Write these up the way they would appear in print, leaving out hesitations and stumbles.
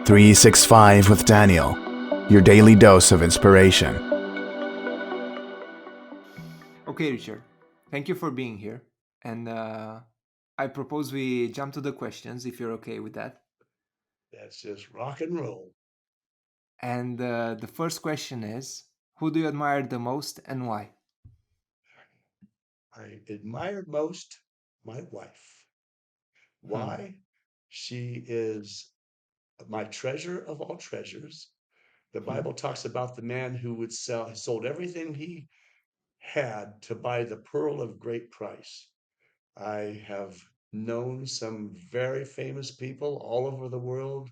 365 with Daniel, your daily dose of inspiration. Okay, Richard. Thank you for being here. And I propose we jump to the questions if you're okay with that. That's just rock and roll. And the first question is, who do you admire the most and why? I admire most my wife. Hmm. Why? She is my treasure of all treasures. The Hmm. Bible talks about the man who sold everything he had to buy the pearl of great price. I have known some very famous people all over the world,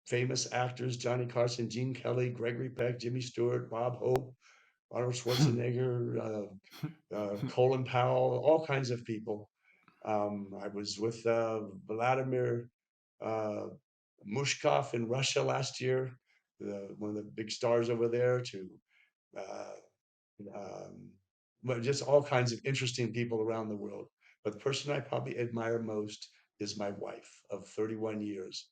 famous actors, Johnny Carson, Gene Kelly, Gregory Peck, Jimmy Stewart, Bob Hope, Arnold Schwarzenegger, Colin Powell, all kinds of people. I was with Vladimir uh, Mushkov in Russia last year, one of the big stars over there, to uh, um, but just all kinds of interesting people around the world. But the person I probably admire most is my wife of 31 years,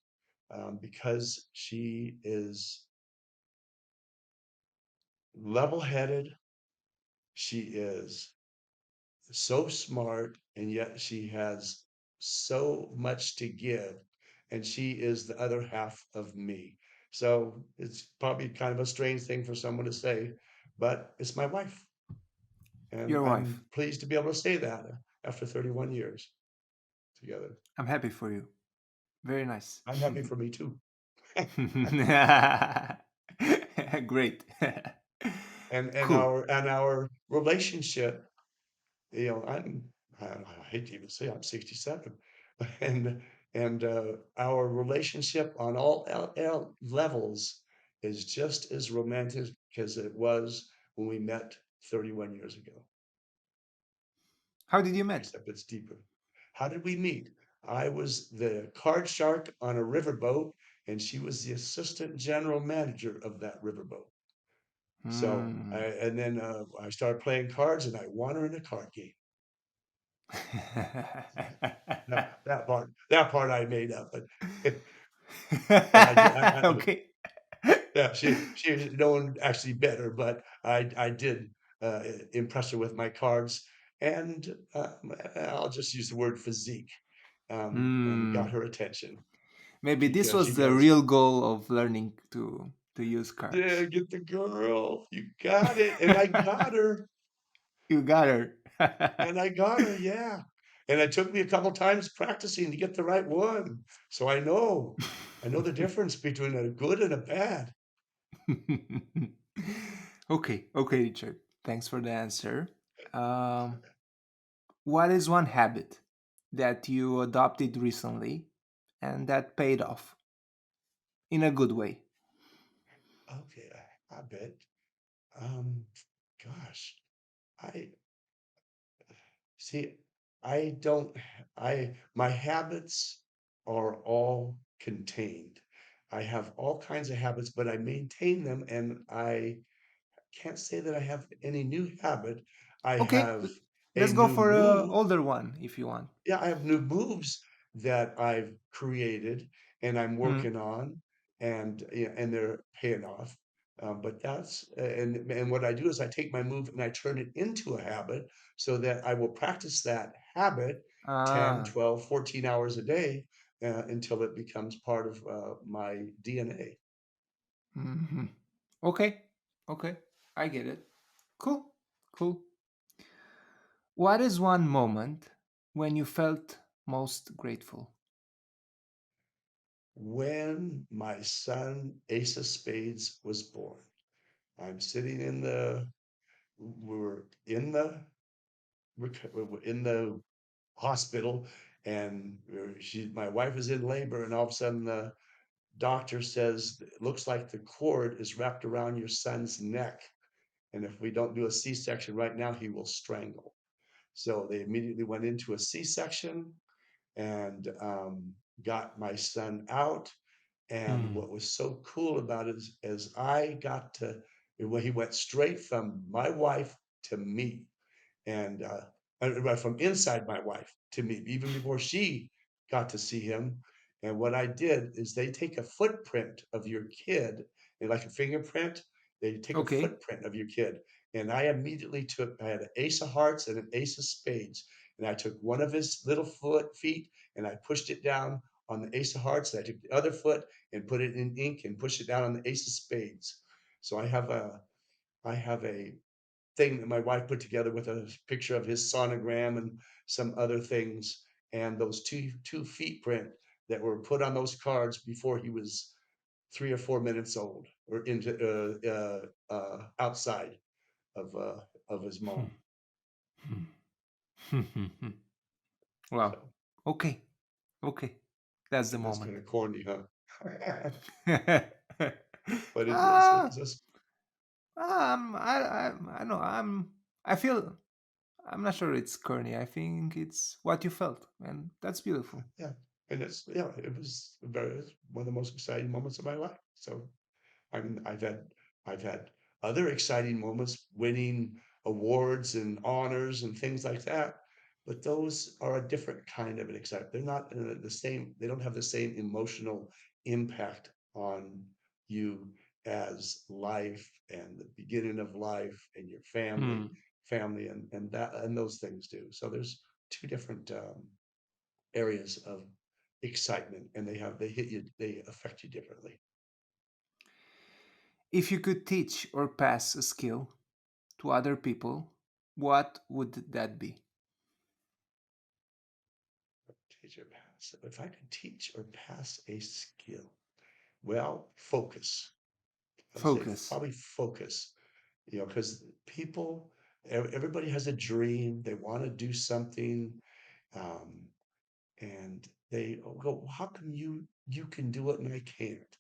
because she is level headed. She is so smart, and yet she has so much to give, and she is the other half of me. So it's probably kind of a strange thing for someone to say, but it's my wife, and Your I'm wife. pleased to be able to say that after 31 years together. I'm happy for you. Very nice. I'm happy for me too. Great. And Cool. our relationship, you know, I hate to even say I'm 67, and our relationship on all levels is just as romantic as it was when we met 31 years ago, How did you met? except it's deeper. How did we meet? I was the card shark on a riverboat, and she was the assistant general manager of that riverboat. So Hmm. I started playing cards, and I won her in a card game. That part I made up, but but Okay. yeah, she no one actually bet her, but I did impress her with my cards, and I'll just use the word physique, and got Hmm. her attention Maybe this was the because real goal of learning to use yeah, cards. get the girl, you got it, and I got her, You got her. yeah, and it took me a couple times practicing to get the right one, so I know the difference between a good and a bad. Okay, okay, Richard. Thanks for the answer. Um, what is one habit that you adopted recently and that paid off in a good way? Okay, I bet. Um, Gosh, I see. I don't. My habits are all contained. I have all kinds of habits, but I maintain them, and I can't say that I have any new habit. I Okay, have a let's go new for a move. older one if you want. Yeah, I have new moves that I've created and I'm Hmm. working on, and yeah, and they're paying off. But that's and what I do is I take my move and I turn it into a habit so that I will practice that habit 10, Ah. 12, 14 hours a day until it becomes part of my DNA. Hmm. Okay, okay, I get it. Cool, cool. What is one moment when you felt most grateful? When my son Ace of Spades was born, I'm sitting in the we were in the in the hospital, and my wife is in labor, and all of a sudden the doctor says it looks like the cord is wrapped around your son's neck, and if we don't do a C-section right now, he will strangle. So they immediately went into a C-section, and got my son out. And Hmm. what was so cool about it is I got to, well, he went straight from my wife to me, and right from inside my wife to me, even before she got to see him. And what I did is they take a footprint of your kid, and like a fingerprint, they take a Okay. footprint of your kid. And I immediately took, I had an ace of hearts and an ace of spades. And I took one of his little feet and I pushed it down on the ace of hearts. And I took the other foot and put it in ink and pushed it down on the ace of spades. So I have a thing that my wife put together with a picture of his sonogram and some other things, and those two feet print that were put on those cards before he was 3 or 4 minutes old, or into outside of his mom. Wow. So Okay. Okay. That's the that's kind moment. of corny, huh? But it is. It Ah, was just I know. I feel. I'm not sure it's corny. I think it's what you felt, and that's beautiful. yeah, and it's yeah. It was one of the most exciting moments of my life. So I mean, I've had other exciting moments, winning awards and honors and things like that, but those are a different kind of an excitement. They're not the same. They don't have the same emotional impact on you as life and the beginning of life and your Hmm. family, and that and those things do. So there's two different areas of excitement, and they hit you, they affect you differently. If you could teach or pass a skill to other people, what would that be? Teach or pass. If I could teach or pass a skill, well, focus. I'd say Focus. probably focus. Because everybody has a dream. They want to do something, um, and they go, "How come you can do it and I can't?"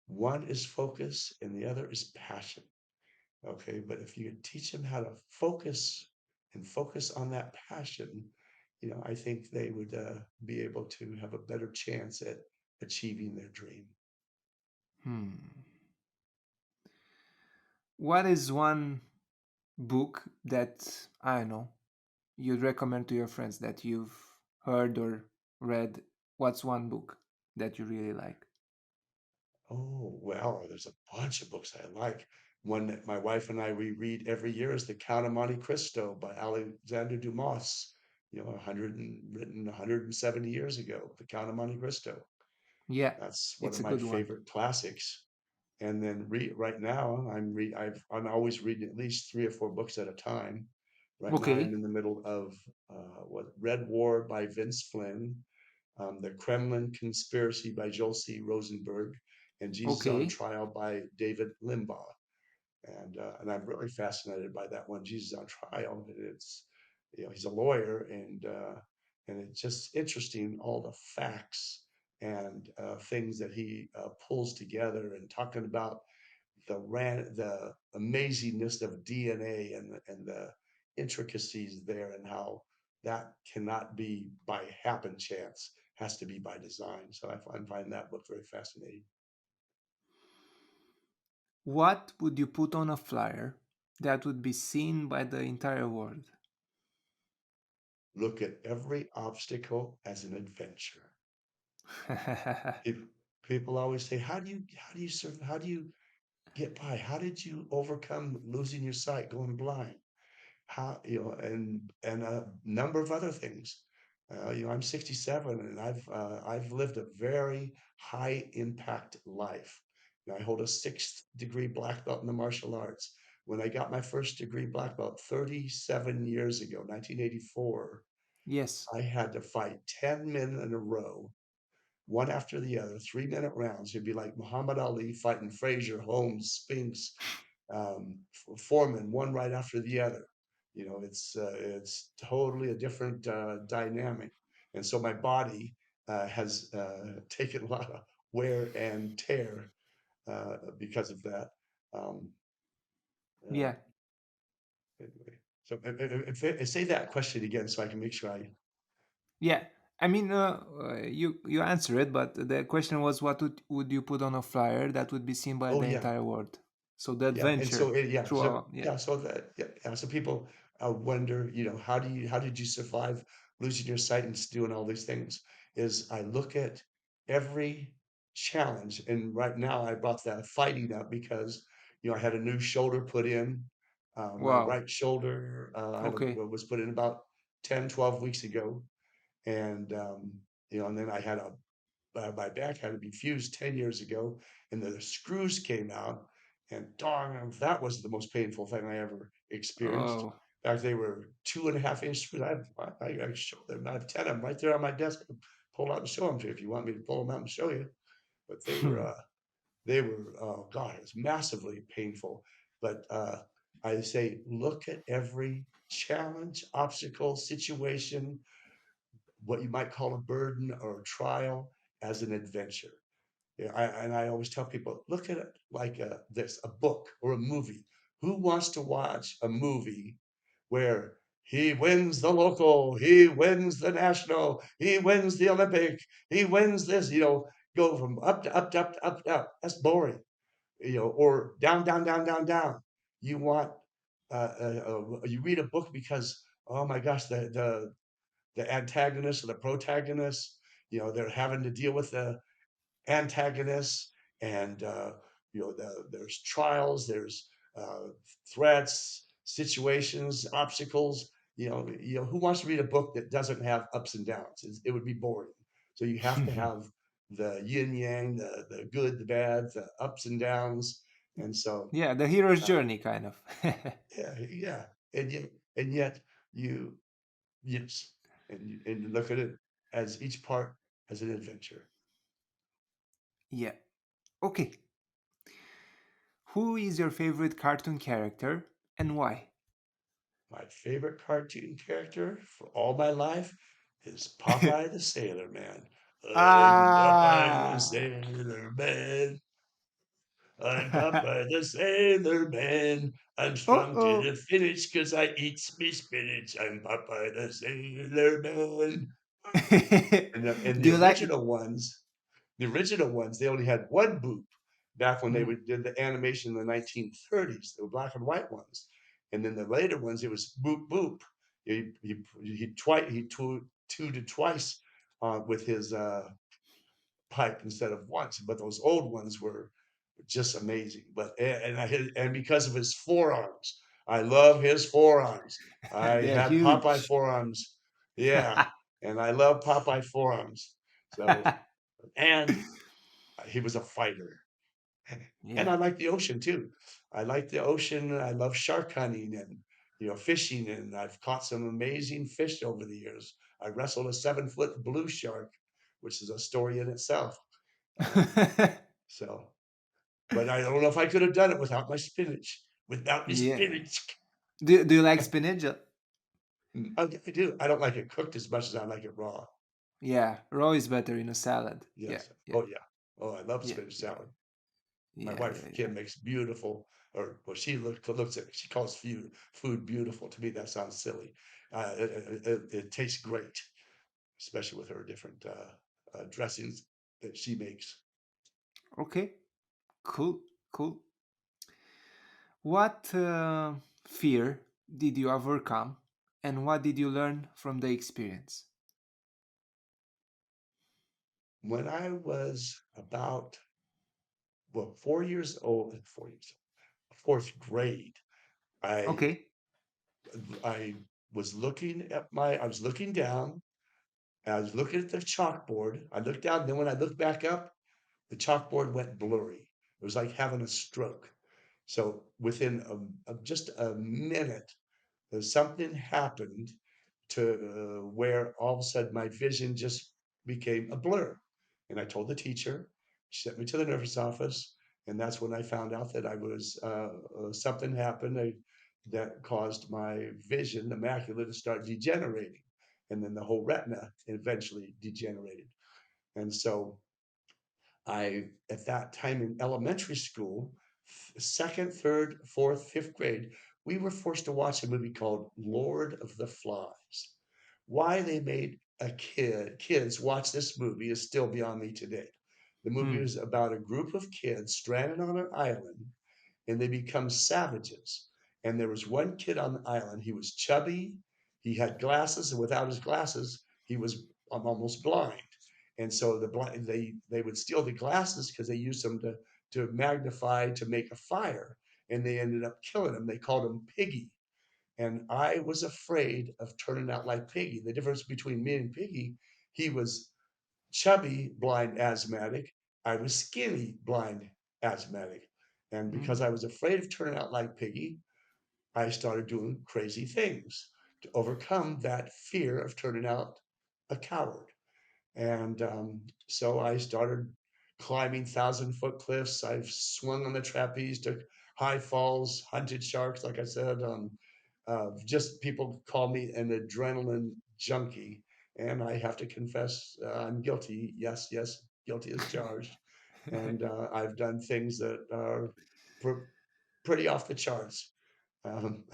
One is focus, and the other is passion. Okay, but if you teach them how to focus and focus on that passion, I think they would be able to have a better chance at achieving their dream. Hmm. What is one book that I don't know you'd recommend to your friends that you've heard or read? What's one book that you really like? Oh, well, there's a bunch of books I like. One that my wife and I reread every year is The Count of Monte Cristo by Alexander Dumas. 170 years ago, The Count of Monte Cristo. Yeah, That's one it's of a my good one. favorite classics. And then right now I'm always reading at least 3 or 4 books at a time. Right now I'm Okay, in the middle of what Red War by Vince Flynn, The Kremlin Conspiracy by Joel C. Rosenberg, and Jesus on okay, Trial by David Limbaugh. And I'm really fascinated by that one, Jesus on Trial. It's he's a lawyer, and it's just interesting, all the facts and things that he pulls together, and talking about the amazingness of DNA, and the intricacies there, and how that cannot be by happen chance, has to be by design. So I find that book very fascinating. what would you put on a flyer that would be seen by the entire world? Look at every obstacle as an adventure. People, people always say, how do you get by? How did you overcome losing your sight, going blind? How, and a number of other things. I'm 67, and I've lived a very high impact life. I hold a sixth degree black belt in the martial arts. When I got my first degree black belt 37 years ago, 1984, Yes, I had to fight 10 men in a row, one after the other, 3-minute rounds. It'd be like Muhammad Ali fighting Frazier, Holmes, Spinks, Foreman, one right after the other. It's totally a different dynamic, and so my body has taken a lot of wear and tear because of that. Um, uh, yeah, anyway, so say that question again so I can make sure I. yeah. I mean, you answer it, but the question was, what would you put on a flyer that would be seen by Oh the yeah, entire world? So the yeah, and so adventure yeah, so throughout, yeah. yeah, so that yeah, yeah, so people wonder, how did you survive losing your sight and doing all these things? Is I look at every challenge. And right now, I brought that fighting up because I had a new shoulder put in. My Wow. right shoulder Okay. was put in about 10, 12 weeks ago, and and then I had a my back had to be fused 10 years ago, and the screws came out, and darn, that was the most painful thing I ever experienced. Oh. In fact, they were 2.5 inch screws. I show them. I have 10 of them right there on my desk. Pull out and show them to you if you want me to pull them out and show you. But they were, oh God, it was massively painful. But I say, look at every challenge, obstacle, situation, what you might call a burden or a trial as an adventure. Yeah, and I always tell people, look at it like a book or a movie. Who wants to watch a movie where he wins the local, he wins the national, he wins the Olympic, he wins this, go from up to up to up to up to up. That's boring, or down, down, down, down, down. You want, you read a book because, oh my gosh, the antagonist or the protagonist, they're having to deal with the antagonists, and there's trials, there's threats, situations, obstacles. Who wants to read a book that doesn't have ups and downs? It would be boring. So you have to have the yin yang, the good, the bad, the ups and downs. And so Yeah, the hero's uh, journey, kind of. yeah, yeah, and yet you, yes, and you look at it as each part as an adventure. Yeah. Okay. Who is your favorite cartoon character and why? My favorite cartoon character for all my life is Popeye the Sailor Man. I'm Popeye the Ah. Sailor Man. I'm Popeye the Sailor Man. I'm Oh strong to oh. the finish 'cause I eat me spinach. I'm Popeye the Sailor Man. And Do the you like? original ones, they only had one boop back when Mm. did the animation in the 1930s. They were black and white ones. And then the later ones, it was boop boop. He tooted twice with his pipe instead of once. But those old ones were just amazing. And because of his forearms, I love his forearms. I They're had Popeye huge. forearms, yeah, and I love Popeye forearms. So, and he was a fighter. And Yeah. I like the ocean too. I like the ocean. I love shark hunting and fishing, and I've caught some amazing fish over the years. I wrestled a 7-foot blue shark, which is a story in itself. Uh, so, but I don't know if I could have done it without my spinach. Without my Yeah. spinach, Do you like spinach? I do. I don't like it cooked as much as I like it raw. Yeah, raw is better in a salad. Yeah, Yes. yeah, Oh yeah. Oh, I love yeah, spinach yeah, salad. My yeah, wife yeah, yeah. Kim makes beautiful, or well, looks at she calls food beautiful. To me, that sounds silly. It tastes great, especially with her different dressings that she makes. Okay, cool, cool. What fear did you overcome, and what did you learn from the experience? When I was about 4 years old, 4 years, fourth grade, I Okay. I I was looking down. I was looking at the chalkboard. I looked down, then when I looked back up, the chalkboard went blurry. It was like having a stroke. So within just a minute, something happened to where all of a sudden my vision just became a blur. And I told the teacher, she sent me to the nurse's office, and that's when I found out that I was something happened that caused my vision, the macula, to start degenerating, and then the whole retina eventually degenerated. And so at that time in elementary school, second, third, fourth, fifth grade, we were forced to watch a movie called Lord of the Flies. Why they made kids watch this movie is still beyond me today. The movie Hmm. was about a group of kids stranded on an island, and they become savages. And there was one kid on the island. He was chubby. He had glasses, and without his glasses, he was almost blind. And so they would steal the glasses because they used them to magnify to make a fire, and they ended up killing him. They called him Piggy, and I was afraid of turning out like Piggy. The difference between me and Piggy, he was chubby blind asthmatic. I was skinny blind asthmatic. And because Mm. I was afraid of turning out like Piggy, I started doing crazy things to overcome that fear of turning out a coward. And so I started climbing 1,000-foot cliffs. I've swung on the trapeze, took high falls, hunted sharks, like I said. Just people call me an adrenaline junkie. And I have to confess, I'm guilty. Yes, yes, guilty as charged. And I've done things that are pr- pretty off the charts. Um,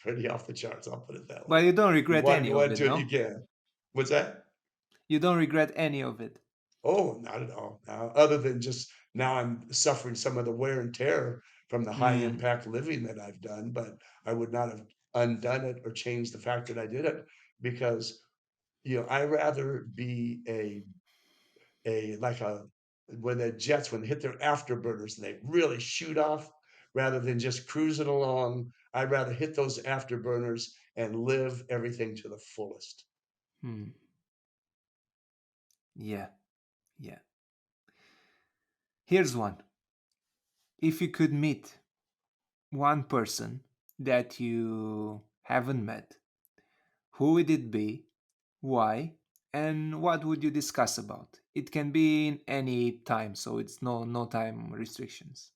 pretty off the charts, I'll put it that way. But you don't If you regret want to any go of it, into it, you no? can. What's that? You don't regret any of it. Oh, not at all. Other than just now I'm suffering some of the wear and tear from the high Mm. impact living that I've done, but I would not have undone it or changed the fact that I did it because, I rather be a like a when the jets when they hit their afterburners and they really shoot off rather than just cruising along. I'd rather hit those afterburners and live everything to the fullest. Hmm. Yeah, yeah. Here's one. If you could meet one person that you haven't met, who would it be? Why? And what would you discuss about? It can be in any time, so it's no time restrictions.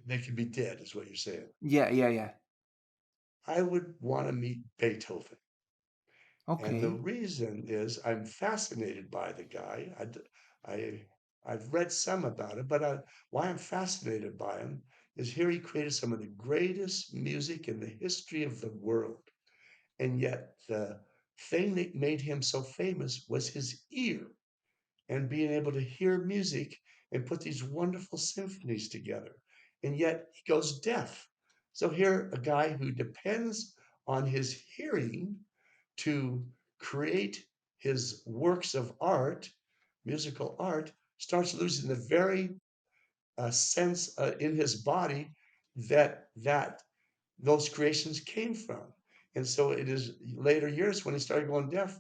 They could be dead, is what you're saying. Yeah, yeah, yeah. I would want to meet Beethoven. And the Okay. reason is I'm fascinated by the guy. I, I've read some about it, but why I'm fascinated by him is here he created some of the greatest music in the history of the world. And yet, the thing that made him so famous was his ear and being able to hear music and put these wonderful symphonies together. And yet, he goes deaf. So, here, a guy who depends on his hearing to create his works of art, musical art, starts losing the very sense in his body that those creations came from. And so it is later years when he started going deaf,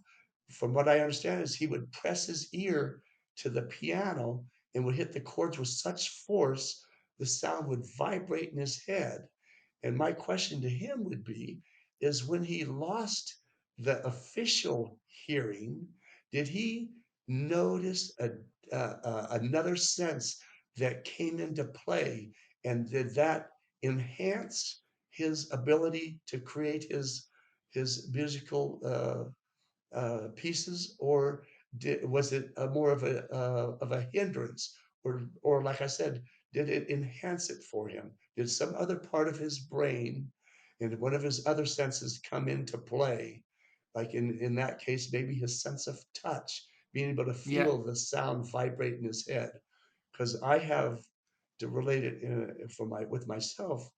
from what I understand, is he would press his ear to the piano and would hit the chords with such force, the sound would vibrate in his head. And my question to him would be, is when he lost the official hearing, did he notice another sense that came into play? And did that enhance his ability to create his musical pieces, or was it more of a hindrance, or like I said, did it enhance it for him? Did some other part of his brain and one of his other senses come into play? Like in that case, maybe his sense of touch, being able to Yeah. feel the sound vibrate in his head. Because I have to relate it for my with myself.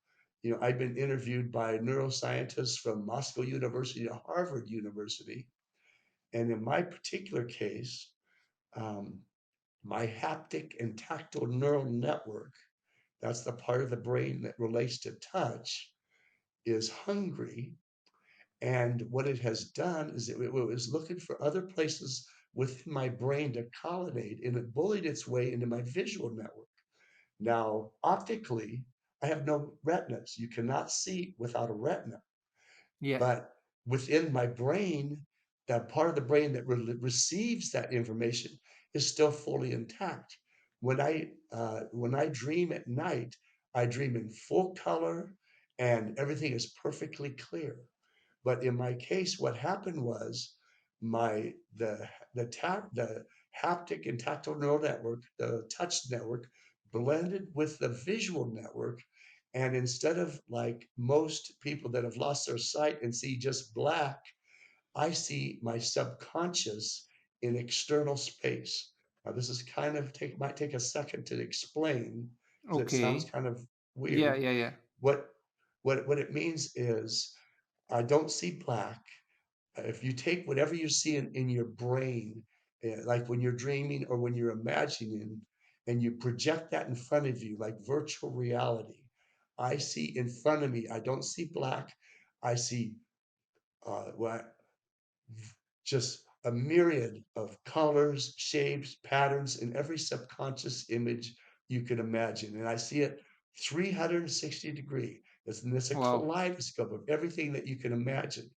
I've been interviewed by neuroscientists from Moscow University to Harvard University, and in my particular case, um, my haptic and tactile neural network, that's the part of the brain that relates to touch, is hungry. And what it has done is it was looking for other places within my brain to colonate, and it bullied its way into my visual network. Now, optically, I have no retinas. You cannot see without a retina. Yeah. But within my brain, that part of the brain that receives that information is still fully intact. When I dream at night, I dream in full color and everything is perfectly clear. But in my case, what happened was my the haptic and tactile neural network, the touch network, blended with the visual network. And instead of like most people that have lost their sight and see just black, I see my subconscious in external space. Now, this is kind of might take a second to explain because it sounds Okay. kind of Yeah, weird. yeah, yeah. What what it means is I don't see black. If you take whatever you see in your brain like when you're dreaming or when you're imagining, and you project that in front of you, like virtual reality. I see in front of me, I don't see black, I see what just a myriad of colors, shapes, patterns in every subconscious image you can imagine. And I see it 360 degree. It's a Wow. kaleidoscope of everything that you can imagine.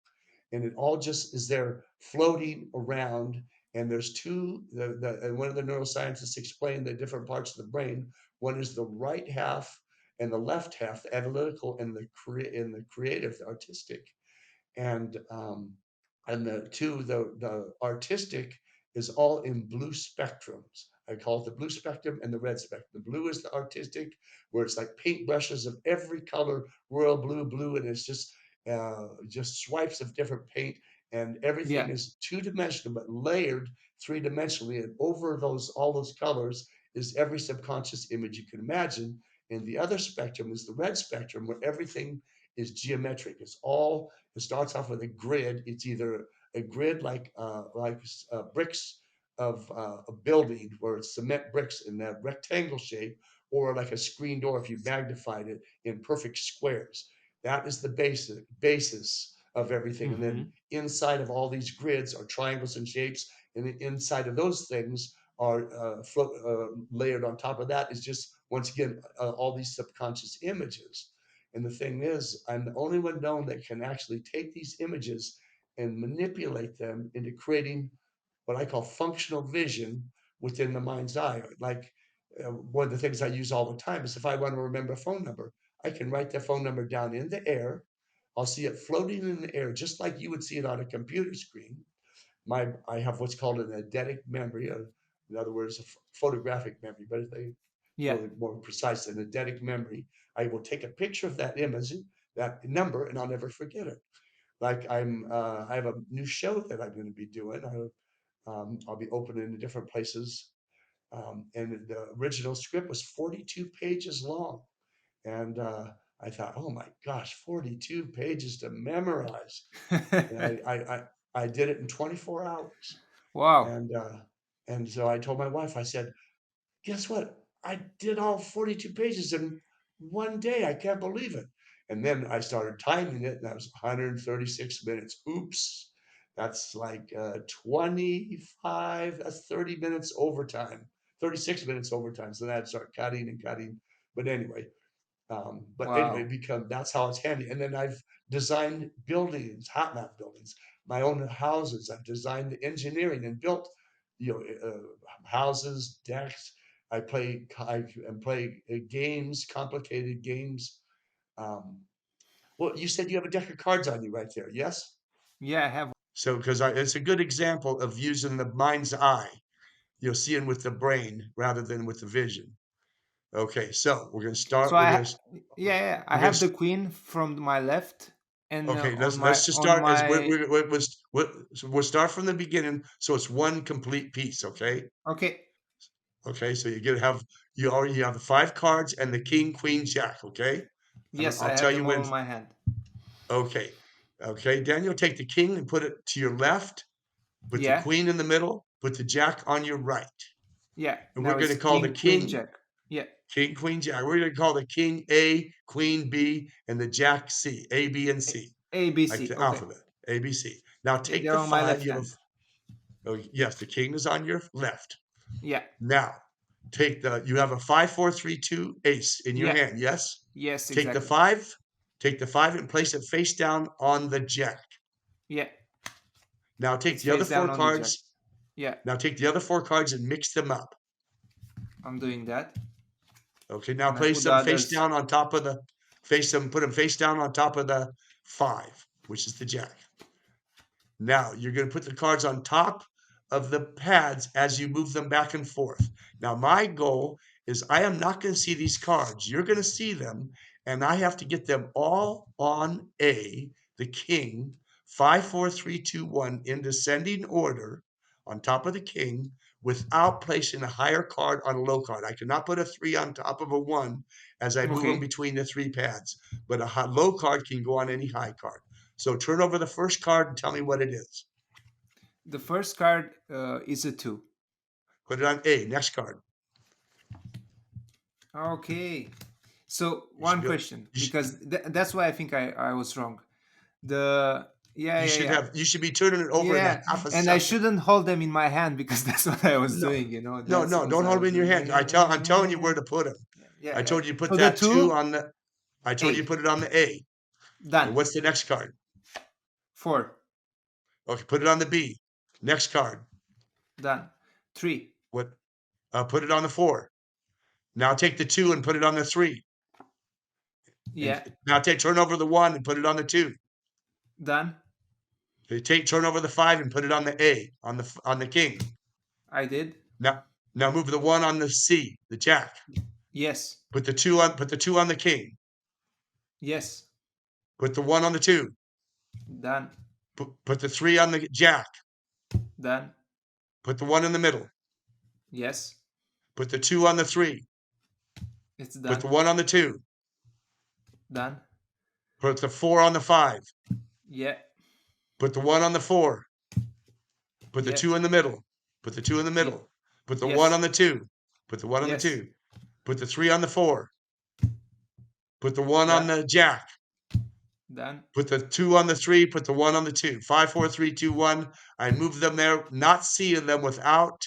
And it all just is there floating around. And there's two, and one of the neuroscientists explained the different parts of the brain. One is the right half and the left half, the analytical and the creative, the artistic. And um, and the artistic is all in blue spectrums. I call it the blue spectrum and the red spectrum. The blue is the artistic, where it's like paintbrushes of every color, royal blue, blue, and it's just swipes of different paint, and everything Yeah. is two-dimensional but layered three-dimensionally, and over those all those colors is every subconscious image you can imagine. And the other spectrum is the red spectrum, where everything is geometric. It starts off with a grid. It's either a grid like bricks of a building, where it's cement bricks in that rectangle shape, or like a screen door if you magnified it in perfect squares. That is the basis of everything. And then Mm-hmm. inside of all these grids are triangles and shapes, and the inside of those things are layered on top of that is just once again all these subconscious images. And the thing is, I'm the only one known that can actually take these images and manipulate them into creating what I call functional vision within the mind's eye. Like one of the things I use all the time is if I want to remember a phone number, I can write the phone number down in the air. I'll see it floating in the air, just like you would see it on a computer screen. I have what's called an eidetic memory, in other words, a photographic memory, but if they Yeah. really more precise, an eidetic memory. I will take a picture of that image, that number, and I'll never forget it. Like I have a new show that I'm going to be doing. I'll be opening in different places, and the original script was 42 pages long, and I thought, oh my gosh, 42 pages to memorize, and I did it in 24 hours, Wow. and so I told my wife, I said, guess what? I did all 42 pages in one day. I can't believe it. And then I started timing it, and that was 136 minutes. Oops. That's like 25, that's 30 minutes overtime, 36 minutes overtime. So then I'd start cutting and cutting. But anyway, Wow. become that's how it's handy. And then I've designed buildings, hot map buildings, my own houses. I've designed the engineering and built, houses, decks. I play games, complicated games. Um, well, you said you have a deck of cards on you right there, yes? Yeah, I have. So, because it's a good example of using the mind's eye, seeing with the brain rather than with the vision. Okay, so we're gonna So start. I yeah, yeah, I We're gonna have the queen from my left, and Okay, on let's just on start as my. we'll start from the beginning, so it's one complete piece. Okay, Okay. okay. So you already have the five cards and the king, queen, jack. Okay, Yes, I I'll have tell you them all when. in my hand. Okay, okay. Daniel, take the king and put it to your left. Put the Yeah. queen in the middle. Put the jack on your right. Yeah. And we're Now going it's to call the king, queen, king jack. Yeah. king, queen, jack. We're going to call the king A, queen B, and the jack C. A, B, and C, A, B, like C. the Okay. alphabet. A, B, C. Now Yeah, take they're the on my five. left You have hand. Oh, yes, the king is on your left. Yeah. Now, you have a 5, 4, 3, 2 ace in your Yeah. hand, yes? Yes, Take the exactly. five, take the five and place it face down on the jack. Yeah. Now take It's the other face four down on the jack. cards. Yeah. Now take the other four cards and mix them up. I'm doing that. Okay, now And I place put the them face others. down on top of the put them face down on top of the five, which is the jack. Now you're going to put the cards on top of the pads as you move them back and forth. Now, my goal is I am not going to see these cards. You're going to see them, and I have to get them all on the king, 5, 4, 3, 2, 1, in descending order on top of the king without placing a higher card on a low card. I cannot put a three on top of a one as I move them Okay. between the three pads, but a low card can go on any high card. So turn over the first card and tell me what it is. The first card is a two. Put it on A. Next card. Okay. So You should one be. question, You should, because that's why I think I was wrong. The Yeah, you yeah, should yeah, have. You should be turning it over in a yeah, half a and I second. shouldn't hold them in my hand because that's what I was No, doing. You know, no, that's no. was Don't I hold them was in your doing. Yeah, hand. yeah, yeah, I'm yeah, telling you yeah, where to put them. yeah, yeah, I yeah. told you to put So the that two two on the. I told you to A put it on the A. And done. what's the next card? Four Okay, put it on the B. Next card. done. Three. What? Put it on the four. Now take the two and put it on the three. And Yeah, now turn over the one and put it on the two. done. So turn over the five and put it on the A on the king. I did. Now move the one on the C, the jack. Yes, Put the two on the king. yes, Put the one on the two. done, Put the three on the jack. done. Put the one in the middle. Yes, Put the two on the three. it's Put the done, one on the two. done. Put the four on the five. Yeah, Put the one on the four. Put the yeah, two in the middle. Put the two in the yeah. middle. Put the one Yes, on the two. Put the one on the yes, two. Put the three on the four. Put the one on done, the jack. done. Put the two on the three. Put the one on the two. Five, four, three, two, one. I move them there, not seeing them without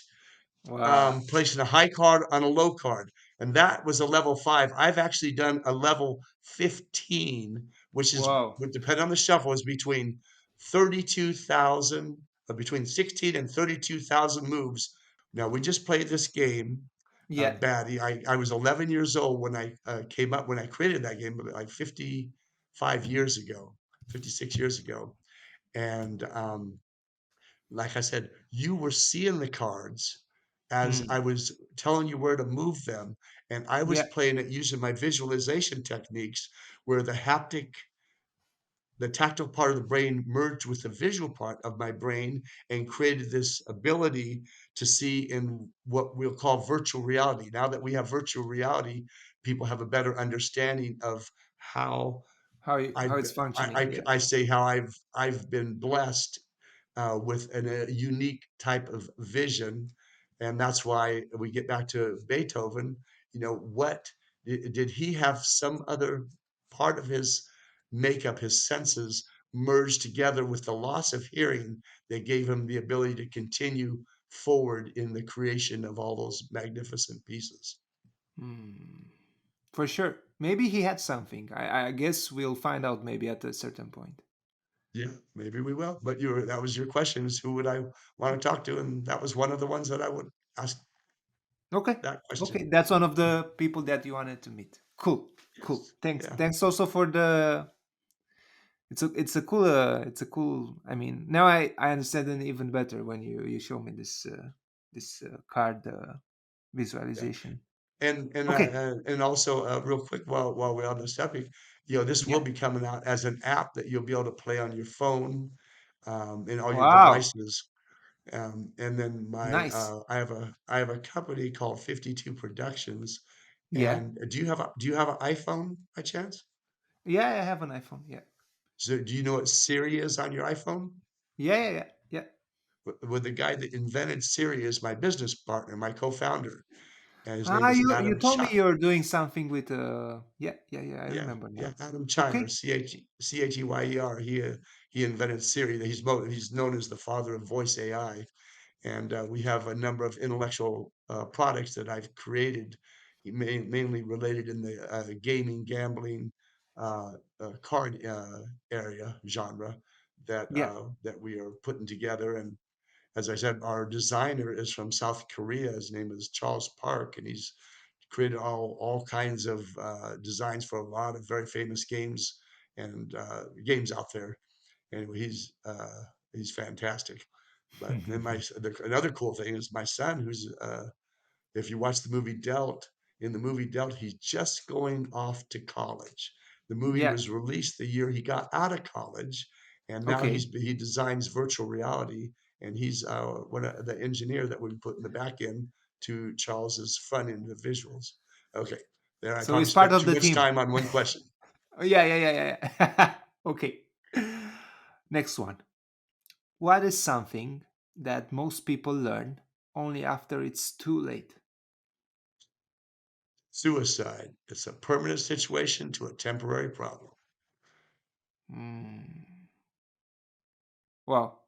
Wow, placing a high card on a low card. And that was a level five. I've actually done a level 15, which is, wow. would depend on the shuffle, is between 32,000, between 16 and 32,000 moves. Now, we just played this game, Yeah. Batty. I was 11 years old when I when I created that game, like 55 years ago, 56 years ago. And like I said, you were seeing the cards as I Mm. was telling you where to move them. And I was Yeah. playing it using my visualization techniques where the tactile part of the brain merged with the visual part of my brain and created this ability to see in what we'll call virtual reality. Now that we have virtual reality, people have a better understanding of how How I've, it's functioning? Yeah. I say how I've been blessed with a unique type of vision, and that's why we get back to Beethoven. You know, what did he have some other part of his makeup, his senses merged together with the loss of hearing that gave him the ability to continue forward in the creation of all those magnificent pieces. Mm. For sure. Maybe he had something. I guess we'll find out maybe at a certain point. Yeah, maybe we will. But that was your question, is who would I want to talk to? And that was one of the ones that I would ask Okay. that question. Okay. That's one of the people that you wanted to meet. Cool. Cool. Yes. Thanks. Yeah. Thanks also for the. It's a cool. It's a cool. I mean, now I understand it even better when you show me this card Yeah. visualization. Okay. And also real quick while we're on this topic, this will Yeah. be coming out as an app that you'll be able to play on your phone, and all your Wow. devices. And then Nice. I have a company called 52 Productions. Yeah. And do you have an iPhone by chance? Yeah. I have an iPhone. Yeah. So do you know what Siri is on your iPhone? Yeah. Yeah. Yeah. Yeah. Well, the guy that invented Siri is my business partner, my co-founder, and his name Ah, is you Adam told me Shah. you're doing something with yeah, yeah, yeah, I Yeah, remember yeah, now. Adam Okay. Cheyer, Cheyer. He invented Siri. He's known as the father of voice AI, and we have a number of intellectual products that I've created, mainly related in the gaming, gambling, card area genre Yeah. that we are putting together. And as I said, our designer is from South Korea. His name is Charles Park, and he's created all kinds of designs for a lot of very famous games and games out there. Anyway, he's fantastic. But then another cool thing is my son, who's if you watch the movie Dealt, in the movie Dealt, he's just going off to college. The movie Yeah. was released the year he got out of college, and now Okay. he designs virtual reality, and he's one of the engineer that we put in the back end to Charles's front end of visuals. Okay, there I So probably it's part spent of too the much team. time on one question. Oh, yeah, yeah, yeah, yeah, yeah. Okay. Next one. What is something that most people learn only after it's too late? Suicide. It's a permanent situation to a temporary problem. Hmm. Wow.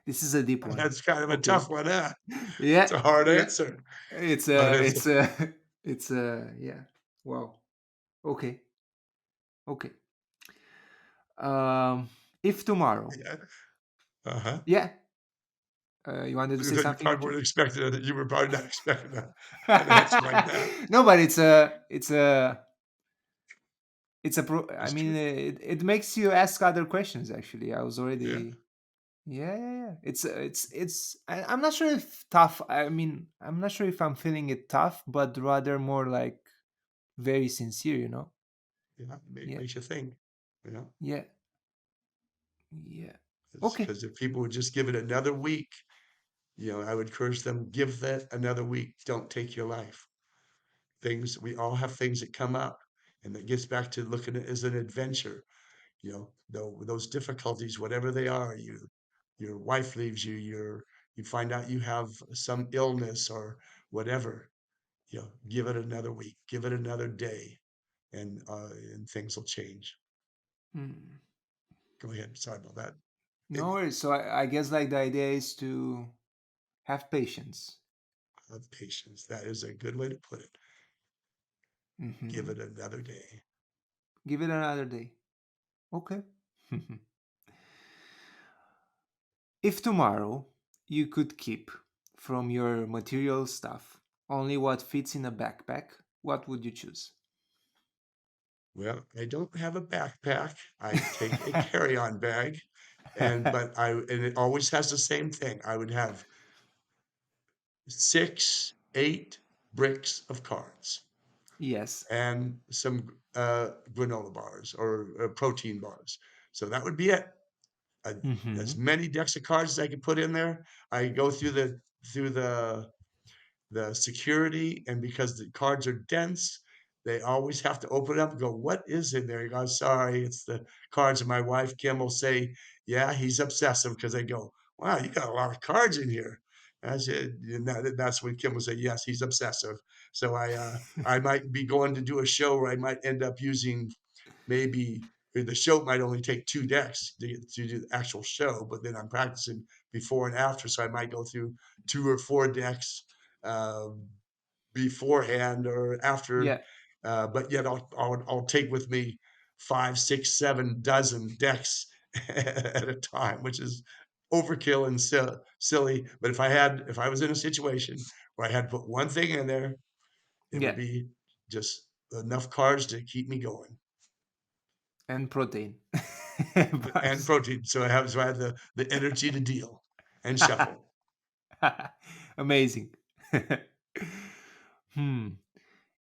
This is a deep one. That's kind of a Okay. tough one, huh? It's Yeah. a hard Yeah. answer, It's but a, it's it's a, it's a, yeah. Wow. Okay. Okay. Um, if tomorrow, yeah. Uh-huh. yeah, you wanted to say You something, probably Richard? weren't expecting it. You were probably not expecting an answer like that. No, but I It's mean, true. it makes you ask other questions. Actually, I was Yeah, already. Yeah, yeah, yeah. I'm not sure if tough. I mean, I'm not sure if I'm feeling it tough, but rather more like very sincere. yeah. Yeah, Makes you think, you know? yeah, yeah. It's Okay. because if people would just give it another week, I would encourage them, give that another week. Don't take your life. We all have things that come up, and that gets back to looking at it as an adventure. Though those difficulties, whatever they are, your wife leaves you, you find out you have some illness or whatever, give it another week, give it another day, and things will change. Hmm. Go ahead. Sorry about that. No Maybe worries. So I guess like the idea is to have patience. have patience. That is a good way to put it. Give Hmm. it another day. Give it another day. Okay. If tomorrow you could keep from your material stuff only what fits in a backpack, what would you choose? Well, I don't have a backpack. I take a carry-on bag, and it always has the same thing. I would have 6, 8 bricks of cards Yes. and some granola bars or protein bars. So that would be it. Uh, as Hmm. many decks of cards as I could put in there. I go through the security, and because the cards are dense, they always have to open it up and go, "What is in there?" You go, "Sorry, it's the cards." And my wife Kim will say, "Yeah, he's obsessive," because I go, "Wow, you got a lot of cards in here." And I said, and that's when Kim will say, "Yes, he's obsessive." So I might be going to do a show where I might end up using maybe the show might only take 2 decks to do the actual show, but then I'm practicing before and after, so I might go through 2 or 4 decks um, beforehand or after. Yeah. But yet I'll take with me 5, 6, 7 dozen decks at a time, which is overkill and silly. But if I was in a situation where I had to put one thing in there, it would Yeah. be just enough cards to keep me going. And protein And bars. protein. So I have the energy to deal and shuffle. Amazing. Hmm.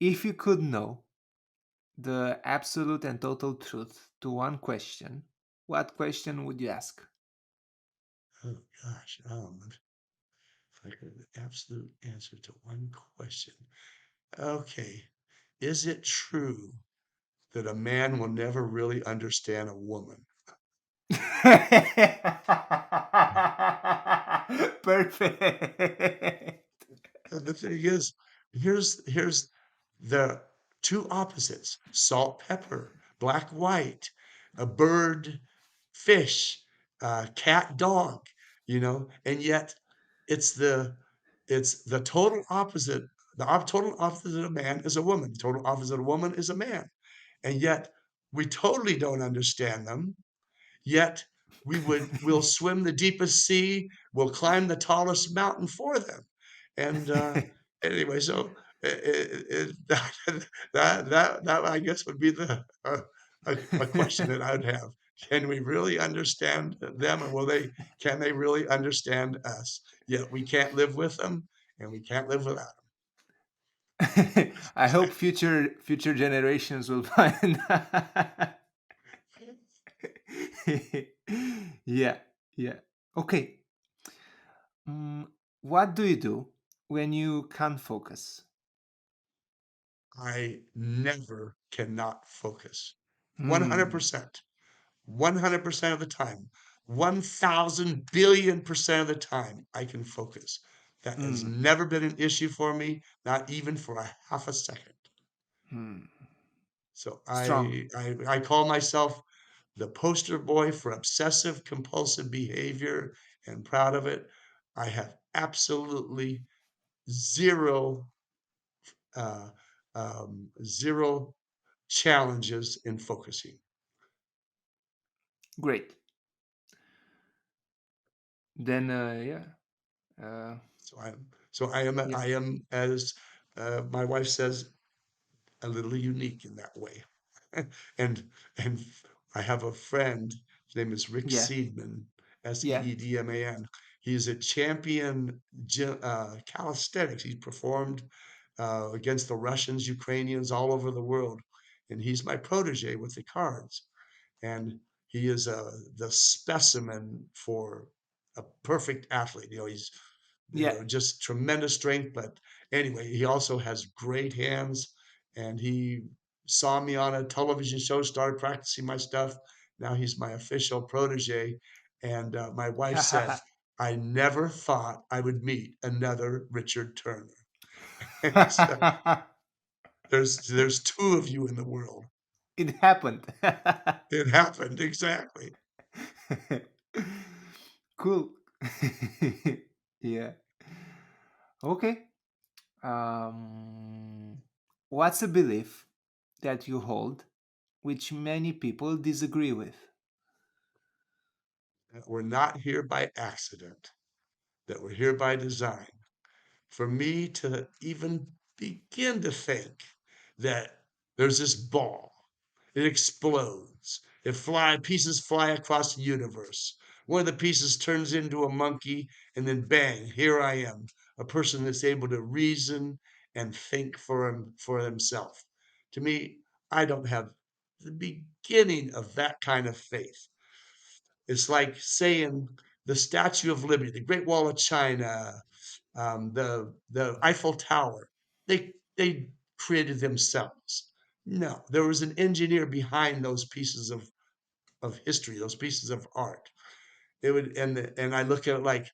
If you could know the absolute and total truth to one question, what question would you ask? Oh gosh, if I could the absolute answer to one question. Okay. Is it true that a man will never really understand a woman? Perfect. And the thing is, here's the two opposites: salt, pepper, black, white, a bird, fish, cat, dog. And yet it's the it's the total opposite. Total opposite of man is a woman. The total opposite of woman is a man, and yet we totally don't understand them. Yet we'll swim the deepest sea, we'll climb the tallest mountain for them. And anyway, so that I guess would be a question that I would have. Can we really understand them, and can they really understand us? Yet we can't live with them, and we can't live without I hope future generations will find. them. Yeah, yeah. Okay. What do you do when you can't focus? I never cannot focus. Hmm. 100%. 100% of the time. 1,000 billion% of the time I can focus. That has Mm. never been an issue for me, not even for a half a second. Mm. So Strong. I call myself the poster boy for obsessive compulsive behavior and proud of it. I have absolutely zero uh, zero challenges in focusing. Great. Then, yeah. I Yeah. am, as my wife says, a little unique in that way. and and I have a friend. His name is Rick Yeah. Seedman, Yeah. Seedman. He's a champion calisthenics. He's performed against the Russians, Ukrainians, all over the world, and he's my protege with the cards. And he is the specimen for a perfect athlete. He's Yeah. just tremendous strength. But anyway, he also has great hands, and he saw me on a television show, started practicing my stuff. Now he's my official protege. And my wife said, I never thought I would meet another Richard Turner. So there's two of you in the world. It happened. It happened exactly. Cool. Yeah. Okay. What's a belief that you hold which many people disagree with? That we're not here by accident, that we're here by design. For me to even begin to think that there's this ball, it explodes, pieces fly across the universe. One of the pieces turns into a monkey, and then bang, here I am, a person that's able to reason and think for himself. To me, I don't have the beginning of that kind of faith. It's like saying the Statue of Liberty, the Great Wall of China, the Eiffel Tower, they created themselves. No, there was an engineer behind those pieces of history, those pieces of art. It would and I look at it like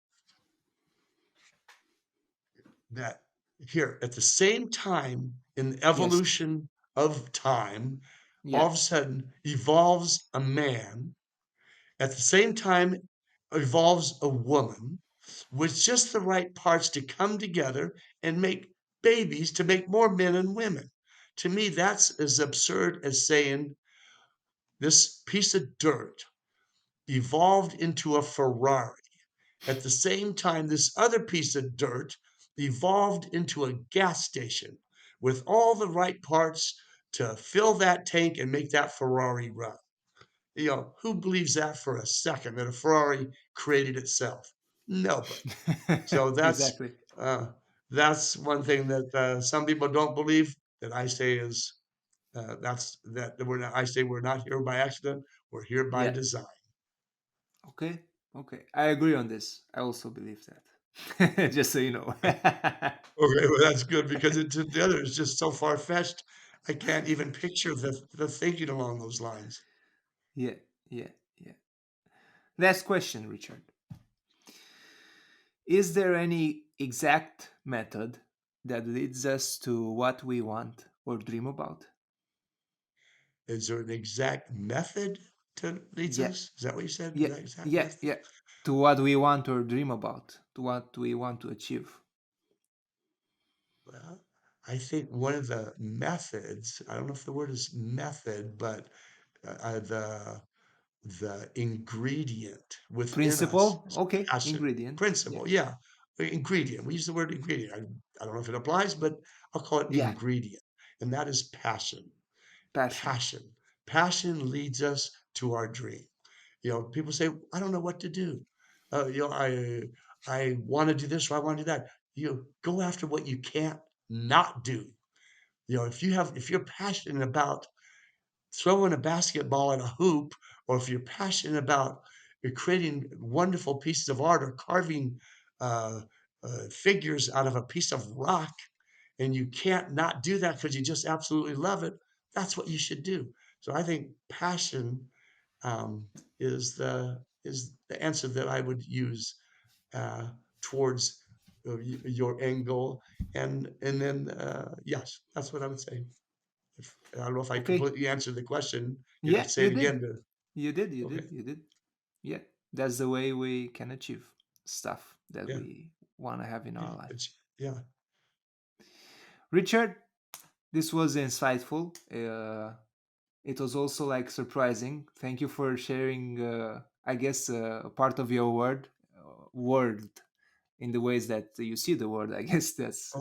that here at the same time in the Yes. evolution of time, all Yeah. of a sudden evolves a man. At the same time, evolves a woman with just the right parts to come together and make babies to make more men and women. To me, that's as absurd as saying this piece of dirt evolved into a Ferrari. At the same time, this other piece of dirt evolved into a gas station with all the right parts to fill that tank and make that Ferrari run. Who believes that for a second that a Ferrari created itself? Nobody. So Exactly. uh, that's one thing that some people don't believe that I say is I say we're not here by accident. We're here by Yeah. design. Okay. Okay. I agree on this. I also believe that. Just so you know. Okay, well that's good because the other is just so far fetched. I can't even picture the thinking along those lines. Yeah. Yeah. Yeah. Last question, Richard. Is there any exact method that leads us to what we want or dream about? Is there an exact method to leads Yeah. us? Is that what you said? Yeah. That exact Yeah. method? Yeah. To what we want or dream about, to what we want to achieve. Well, I think one of the methods, I don't know if the word is method, but the ingredient within us Principle? is Okay. passion. Ingredient. Yeah. Principle, yeah. Ingredient. We use the word ingredient. I don't know if it applies, but I'll call it Yeah. ingredient. And that is passion. Passion. Passion. Passion leads us to our dream. People say, I don't know what to do. I want to do this or I want to do that. Go after what you can't not do. If you're passionate about throwing a basketball at a hoop, or if you're passionate about creating wonderful pieces of art or carving uh, figures out of a piece of rock, and you can't not do that because you just absolutely love it, that's what you should do. So I think passion um, is is the answer that I would use towards your end goal. And then yes, that's what I would say. I don't know if I Okay. completely answered the question. You'd have Yeah, to say you it did. again to, You did. You okay. did. You did. Yeah, that's the way we can achieve stuff that Yeah. we want to have in our life. Yeah. Richard, this was insightful. It was also like surprising. Thank you for sharing. I guess a part of your word in the ways that you see the word. I guess that's Oh,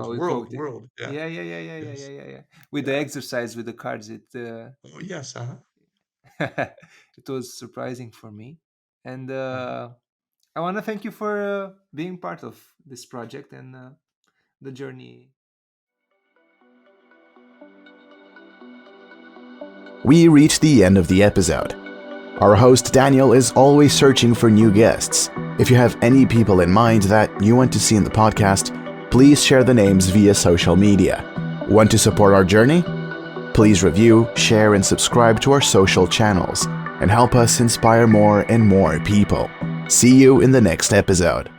how we world, quote it. world. Yeah. Yeah, yeah, yeah, yeah, yeah, yeah, Yes. yeah, yeah. With the Yeah. exercise with the cards, it Oh, yes. Uh-huh. it was surprising for me, and Uh-huh. I want to thank you for being part of this project and the journey. We reached the end of the episode. Our host Daniel is always searching for new guests. If you have any people in mind that you want to see in the podcast, please share the names via social media. Want to support our journey? Please review, share, and subscribe to our social channels and help us inspire more and more people. See you in the next episode.